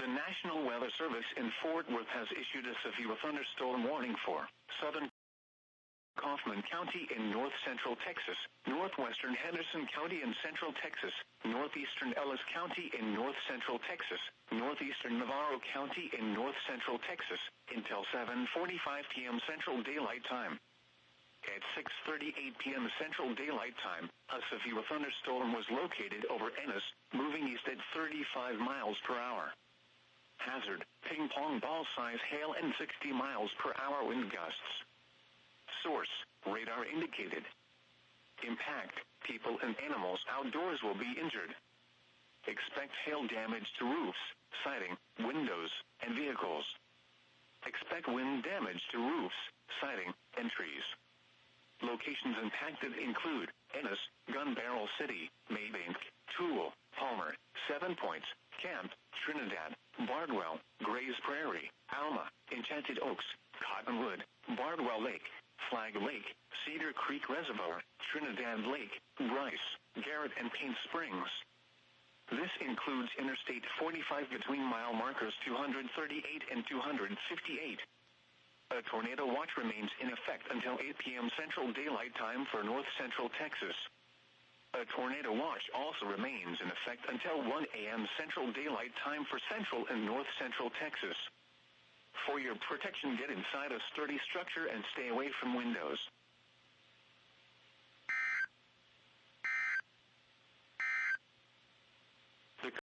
The National Weather Service in Fort Worth has issued a severe thunderstorm warning for southern Kaufman County in north-central Texas, northwestern Henderson County in central Texas, northeastern Ellis County in north-central Texas, northeastern Navarro County in north-central Texas, until 7:45 p.m. Central Daylight Time. At 6:38 p.m. Central Daylight Time, a severe thunderstorm was located over Ennis, moving east at 35 miles per hour. Hazard, ping-pong ball-size hail and 60 miles per hour wind gusts. Source, radar indicated. Impact, people and animals outdoors will be injured. Expect hail damage to roofs, siding, windows, and vehicles. Expect wind damage to roofs, siding, and trees. Locations impacted include Ennis, Gun Barrel City, Maybank, Toole, Palmer, 7 Points, Camp, Trinidad, Bardwell, Grays Prairie, Alma, Enchanted Oaks, Cottonwood, Bardwell Lake, Flag Lake, Cedar Creek Reservoir, Trinidad Lake, Bryce, Garrett and Paint Springs. This includes Interstate 45 between mile markers 238 and 258. A tornado watch remains in effect until 8 p.m. Central Daylight Time for north-central Texas. A tornado watch also remains in effect until 1 a.m. Central Daylight Time for central and north-central Texas. For your protection, get inside a sturdy structure and stay away from windows.